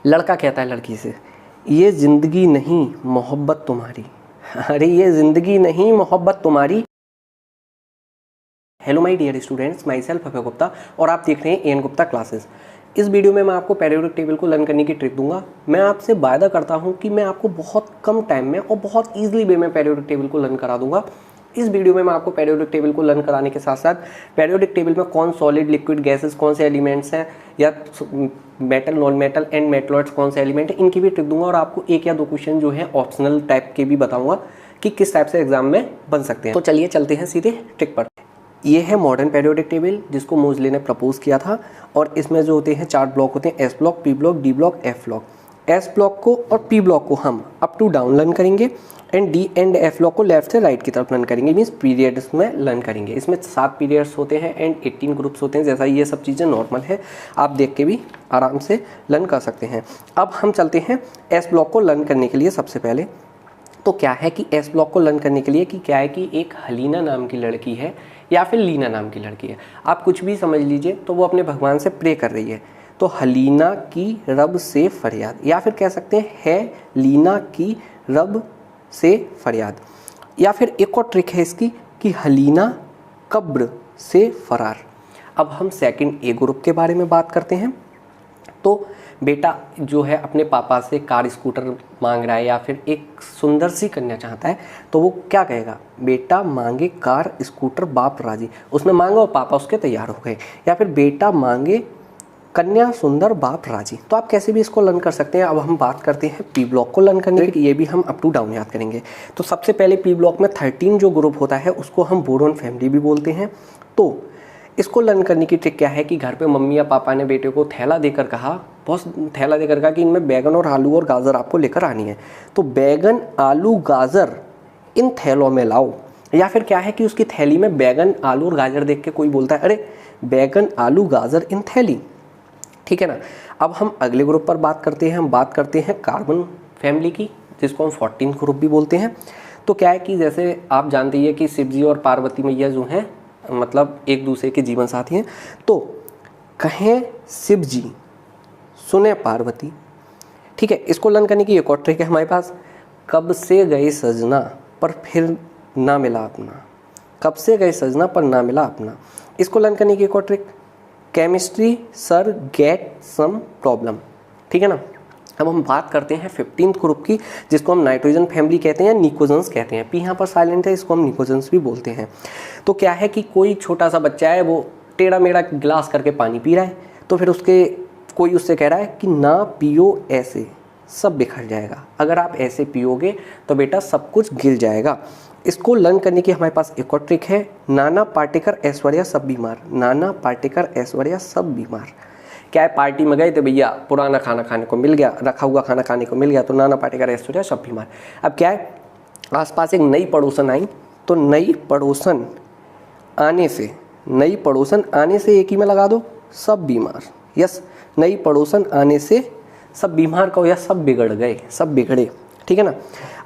लड़का कहता है लड़की से, ये ज़िंदगी नहीं मोहब्बत तुम्हारी। अरे ये ज़िंदगी नहीं मोहब्बत तुम्हारी। Hello my dear students, myself Abhay Gupta और आप देख रहे हैं एन गुप्ता क्लासेस। इस वीडियो में मैं आपको पीरियोडिक टेबल को लर्न करने की ट्रिक दूंगा। मैं आपसे वायदा करता हूं कि मैं आपको बहुत कम टाइम में और बहुत ईजिली वे में पीरियोडिक टेबल को लर्न करा दूंगा। इस वीडियो में मैं आपको पीरियोडिक टेबल को लर्न कराने के साथ साथ पीरियोडिक टेबल में कौन सॉलिड, लिक्विड, गैसेस, कौन से एलिमेंट्स हैं, या metal, non metal and metalloids कौन से एलिमेंट है, इनकी भी ट्रिक दूंगा। और आपको एक या दो क्वेश्चन जो है ऑप्शनल टाइप के भी बताऊंगा कि किस टाइप से एग्जाम में बन सकते हैं। तो चलिए चलते हैं सीधे ट्रिक पर। ये है मॉडर्न पीरियोडिक टेबल जिसको मोजले ने प्रपोज किया था, और इसमें जो होते हैं 4 ब्लॉक होते हैं, S block, P block, D block, F block. S block को और पी ब्लॉक को हम अप टू डाउन लर्न करेंगे and D and F block को लेफ्ट से राइट की तरफ लर्न करेंगे, मीन्स पीरियड्स में लर्न करेंगे। इसमें 7 पीरियड्स होते हैं एंड 18 ग्रुप्स होते हैं। जैसा ये सब चीज़ें नॉर्मल है, आप देख के भी आराम से लर्न कर सकते हैं। अब हम चलते हैं एस ब्लॉक को लर्न करने के लिए। सबसे पहले तो क्या है कि एस ब्लॉक को लर्न करने के लिए कि क्या है कि एक हलीना नाम की लड़की है या फिर लीना नाम की लड़की है, आप कुछ भी समझ लीजिए, तो वो अपने भगवान से प्रे कर रही है। तो हलीना की रब से फरियाद, या फिर कह सकते हैं है लीना की रब से फरियाद। या फिर एक और ट्रिक है इसकी कि हलीना कब्र से फरार। अब हम सेकंड ए ग्रुप के बारे में बात करते हैं। तो बेटा जो है अपने पापा से कार स्कूटर मांग रहा है, या फिर एक सुंदर सी कन्या चाहता है, तो वो क्या कहेगा, बेटा मांगे कार स्कूटर बाप राजी। उसने मांगा और पापा उसके तैयार हो गए। या फिर बेटा मांगे कन्या सुंदर बाप राजी। तो आप कैसे भी इसको लर्न कर सकते हैं। अब हम बात करते हैं पी ब्लॉक को लर्न करने की। ये भी हम अप टू डाउन याद करेंगे। तो सबसे पहले पी ब्लॉक में 13 जो ग्रुप होता है उसको हम बोरोन फैमिली भी बोलते हैं। तो इसको लर्न करने की ट्रिक क्या है कि घर पे मम्मी या पापा ने बेटे को थैला देकर कहा, बहुत थैला देकर कहा कि इनमें बैगन और आलू और गाजर आपको लेकर आनी है। तो बैगन, आलू, गाजर इन थैलों में लाओ। या फिर क्या है कि उसकी थैली में बैगन, आलू और गाजर देख के कोई बोलता है, अरे बैगन, आलू, गाजर इन थैली। ठीक है ना। अब हम अगले ग्रुप पर बात करते हैं। हम बात करते हैं कार्बन फैमिली की, जिसको हम 14 ग्रुप भी बोलते हैं। तो क्या है कि जैसे आप जानते हैं कि शिव जी और पार्वती मैया जो हैं मतलब एक दूसरे के जीवन साथी हैं। तो कहें शिव जी, सुने पार्वती। ठीक है। इसको लर्न करने की एक और ट्रिक है हमारे पास, कब से गए सजना पर फिर ना मिला अपना। कब से गए सजना पर ना मिला अपना। इसको लर्न करने की एक और trick, chemistry sir get some problem. ठीक है ना। अब हम बात करते हैं 15th ग्रुप की, जिसको हम नाइट्रोजन फैमिली कहते हैं या निकोजेंस कहते हैं। पी यहाँ पर साइलेंट है, इसको हम निकोजेंस भी बोलते हैं। तो क्या है कि कोई छोटा सा बच्चा है, वो टेढ़ा मेढ़ा गिलास करके पानी पी रहा है, तो फिर कोई उससे कह रहा है कि ना पियो, ऐसे सब बिखर जाएगा। अगर आप ऐसे पियोगे तो बेटा सब कुछ गिर जाएगा। इसको लर्न करने की हमारे पास एक और ट्रिक है, नाना पाटेकर ऐश्वर्या सब बीमार। नाना पाटेकर ऐश्वर्या सब बीमार। क्या है, पार्टी में गए थे भैया, पुराना खाना खाने को मिल गया, रखा हुआ खाना खाने को मिल गया, तो नाना पाटेकर ऐश्वर्या सब बीमार। अब क्या है, आसपास एक नई पड़ोसन आई, तो नई पड़ोसन आने से एक ही में लगा दो, सब बीमार। यस, नई पड़ोसन आने से सब बीमार कहो या सब बिगड़ गए, सब बिगड़े। ठीक है ना।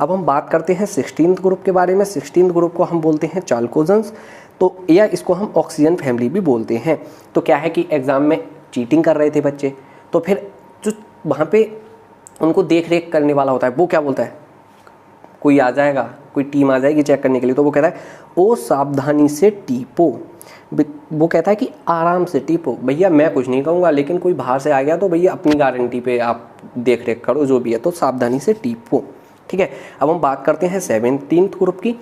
अब हम बात करते हैं 16th ग्रुप के बारे में। 16th ग्रुप को हम बोलते हैं चाल्कोजेंस, तो या इसको हम ऑक्सीजन फैमिली भी बोलते हैं। तो क्या है कि एग्जाम में चीटिंग कर रहे थे बच्चे, तो फिर जो वहाँ पे उनको देख रेख करने वाला होता है, वो क्या बोलता है, कोई आ जाएगा, कोई टीम आ जाएगी चेक करने के लिए, तो वो कहता है ओ सावधानी से टीपो। वो कहता है कि आराम से टीपो। भैया मैं कुछ नहीं कहूँगा, लेकिन कोई बाहर से आ गया तो भैया अपनी गारंटी पे आप देख रेख करो, जो भी है, तो सावधानी से टीपो। ठीक है। अब हम बात करते हैं 17th ग्रुप की।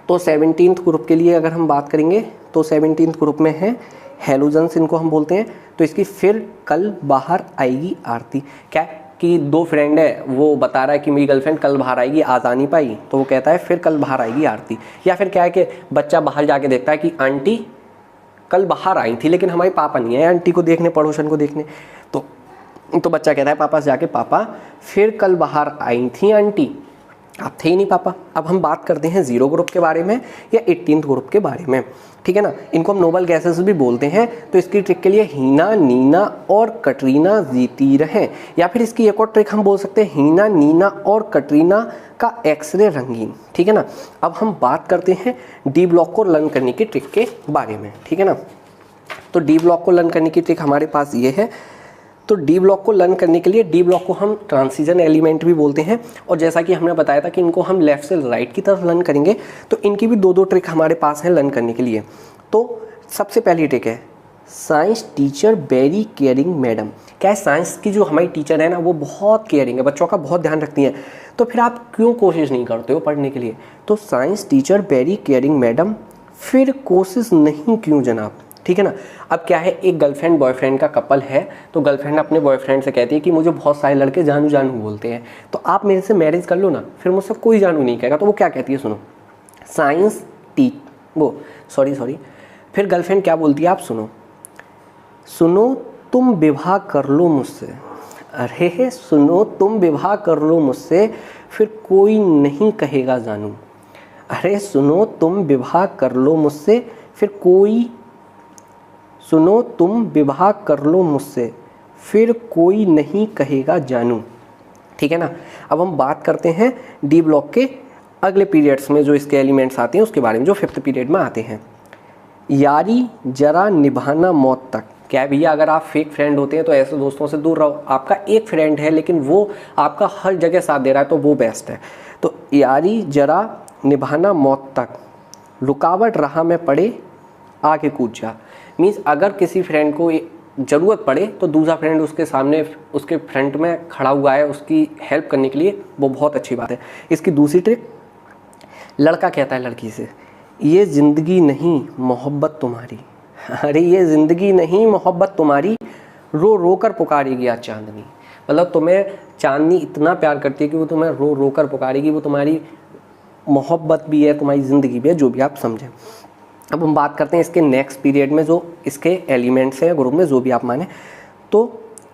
तो 17th ग्रुप के लिए अगर हम बात करेंगे तो 17th ग्रुप में है हेलोजेंस, इनको हम बोलते हैं। तो इसकी फिर कल बाहर आएगी आरती। क्या है कि 2 फ्रेंड है, वो बता रहा है कि मेरी गर्लफ्रेंड कल बाहर आएगी, आज आ नहीं पाई, तो वो कहता है फिर कल बाहर आएगी आरती। या फिर क्या है कि बच्चा बाहर जाके देखता है कि आंटी कल बाहर आई थी, लेकिन हमारे पापा नहीं है आंटी को देखने, पड़ोसन को देखने। तो बच्चा कहता है पापा से जाके, पापा फिर कल बाहर आई थी आंटी, आप थे ही नहीं पापा। अब हम बात करते हैं 0 ग्रुप के बारे में या 18th ग्रुप के बारे में। ठीक है ना। इनको हम नोबल गैसेस भी बोलते हैं। तो इसकी ट्रिक के लिए हीना, नीना और कटरीना जीती रहें। या फिर इसकी एक और ट्रिक हम बोल सकते हैं, हीना, नीना और कटरीना का एक्सरे रंगीन। ठीक है ना। अब हम बात करते हैं डी ब्लॉक को लर्न करने की ट्रिक के बारे में। ठीक है ना। तो डी ब्लॉक को लर्न करने की ट्रिक हमारे पास ये है। तो डी ब्लॉक को लर्न करने के लिए, डी ब्लॉक को हम ट्रांजिशन एलिमेंट भी बोलते हैं, और जैसा कि हमने बताया था कि इनको हम लेफ्ट से राइट की तरफ लर्न करेंगे, तो इनकी भी दो ट्रिक हमारे पास है लर्न करने के लिए। तो सबसे पहली ट्रिक है science teacher very caring madam. क्या है, साइंस की जो हमारी टीचर है ना वो बहुत केयरिंग है, बच्चों का बहुत ध्यान रखती हैं, तो फिर आप क्यों कोशिश नहीं करते हो पढ़ने के लिए। तो science teacher very caring madam, फिर कोशिश नहीं क्यों जनाब। ठीक है ना। अब क्या है, एक गर्लफ्रेंड बॉयफ्रेंड का कपल है, तो गर्लफ्रेंड अपने बॉयफ्रेंड से कहती है कि मुझे बहुत सारे लड़के जानू जानू बोलते हैं, तो आप मेरे से मैरिज कर लो ना, फिर मुझसे कोई जानू नहीं कहेगा। तो वो क्या कहती है, सुनो, साइंस सॉरी फिर गर्लफ्रेंड क्या बोलती है, आप सुनो तुम विवाह कर लो मुझसे। अरे सुनो तुम विवाह कर लो मुझसे, फिर कोई नहीं कहेगा जानू। अरे सुनो तुम विवाह कर लो मुझसे, सुनो तुम विवाह कर लो मुझसे, फिर कोई नहीं कहेगा जानू। ठीक है ना। अब हम बात करते हैं डी ब्लॉक के अगले पीरियड्स में जो इसके एलिमेंट्स आते हैं उसके बारे में, जो 5th पीरियड में आते हैं। यारी जरा निभाना मौत तक। क्या है भैया, अगर आप फेक फ्रेंड होते हैं तो ऐसे दोस्तों से दूर रहो। आपका एक फ्रेंड है लेकिन वो आपका हर जगह साथ दे रहा है, तो वो बेस्ट है। तो यारी जरा निभाना मौत तक, रुकावट राह में पड़े आगे कूद जा। मीन्स अगर किसी फ्रेंड को ज़रूरत पड़े तो दूसरा फ्रेंड उसके सामने, उसके फ्रंट में खड़ा हुआ है उसकी हेल्प करने के लिए, वो बहुत अच्छी बात है। इसकी दूसरी ट्रिक, लड़का कहता है लड़की से, ये ज़िंदगी नहीं मोहब्बत तुम्हारी। अरे ये ज़िंदगी नहीं मोहब्बत तुम्हारी, रो रो कर पुकारेगी आज चांदनी। मतलब तुम्हें चांदनी इतना प्यार करती है कि वो तुम्हें रो रो कर पुकारेगी, वो तुम्हारी मोहब्बत भी है, तुम्हारी ज़िंदगी भी है, जो भी आप समझें। अब हम बात करते हैं इसके नेक्स्ट पीरियड में, जो इसके एलिमेंट्स हैं ग्रुप में, जो भी आप माने। तो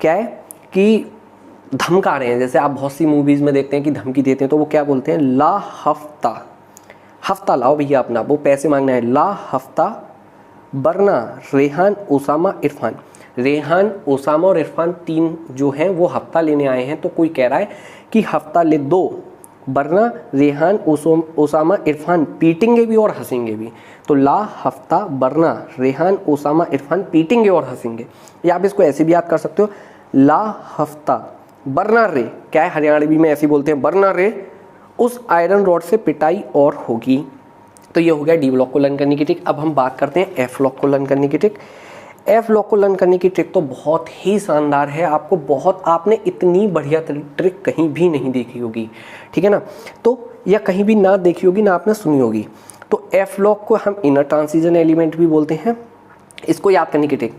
क्या है कि धमका रहे हैं, जैसे आप बहुत सी मूवीज़ में देखते हैं कि धमकी देते हैं, तो वो क्या बोलते हैं, ला हफ्ता लाओ भैया अपना, वो पैसे मांगना है, ला हफ्ता वरना रेहान ओसामा इरफान। रेहान ओसामा और इरफान 3 जो हैं वो हफ्ता लेने आए हैं, तो कोई कह रहा है कि हफ्ता ले दो वरना रेहान ओसामा इरफान पीटेंगे भी और हंसेंगे भी। तो ला हफ्ता वरना रेहान ओसामा इरफान पीटेंगे और हंसेंगे। या आप इसको ऐसे भी याद कर सकते हो, ला हफ्ता वरना रे, क्या है हरियाणवी में ऐसे बोलते हैं, वरना रे उस आयरन रॉड से पिटाई और होगी। तो ये हो गया डी ब्लॉक को लर्न करने की ट्रिक। अब हम बात करते हैं एफ ब्लॉक को लर्न करने की ट्रिक। एफ ब्लॉक को लर्न करने की ट्रिक तो बहुत ही शानदार है, आपने इतनी बढ़िया ट्रिक कहीं भी नहीं देखी होगी। ठीक है ना। तो या कहीं भी ना देखी होगी ना आपने सुनी होगी। तो एफ ब्लॉक को हम इनर ट्रांजिशन एलिमेंट भी बोलते हैं। इसको याद करने की ट्रिक,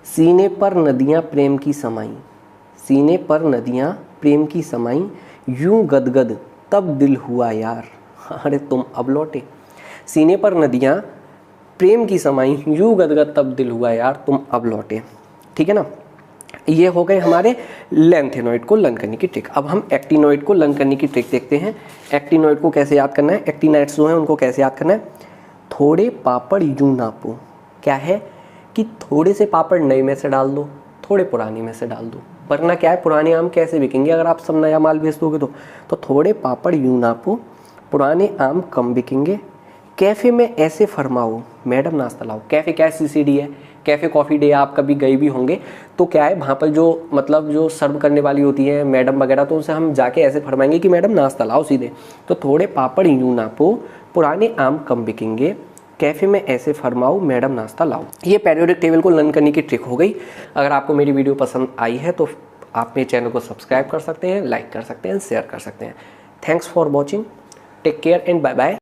सीने पर नदियाँ प्रेम की समाई, सीने पर नदियाँ प्रेम की समाई, यूं गदगद तब दिल हुआ यार, अरे तुम अब लौटे। सीने पर नदियाँ प्रेम की समाई, यूं गदगद तब दिल हुआ यार, तुम अब लौटे। ठीक है ना। ये हो गए हमारे लेंथेनॉइड को लर्न करने की ट्रिक। अब हम एक्टिनॉइड को लर्न करने की ट्रिक देखते हैं। एक्टिनॉइड को कैसे याद करना है, एक्टिनाइड्स जो हैं उनको कैसे याद करना है। थोड़े पापड़ यूं नापो, क्या है कि थोड़े से पापड़ नए में से डाल दो, थोड़े पुराने में से डाल दो, वरना क्या है पुराने आम कैसे बिकेंगे अगर आप सब नया माल बेच दोगे तो थोड़े पापड़ यूं नापो, पुराने आम कम बिकेंगे। कैफ़े में ऐसे फरमाओ, मैडम नाश्ता लाओ। कैफ़े क्या है, CCD है, कैफ़े कॉफ़ी डे, आप कभी गए भी होंगे। तो क्या है वहाँ पर जो सर्व करने वाली होती है मैडम वगैरह, तो उनसे हम जाके ऐसे फरमाएंगे कि मैडम नाश्ता लाओ सीधे। तो थोड़े पापड़ यूं नापो, पुराने आम कम बिकेंगे, कैफ़े में ऐसे फरमाओ, मैडम नाश्ता लाओ। ये पीरियोडिक टेबल को लर्न करने की ट्रिक हो गई। अगर आपको मेरी वीडियो पसंद आई है तो आप मेरे चैनल को सब्सक्राइब कर सकते हैं, लाइक कर सकते हैं, शेयर कर सकते हैं। Thanks for watching, take care and bye bye.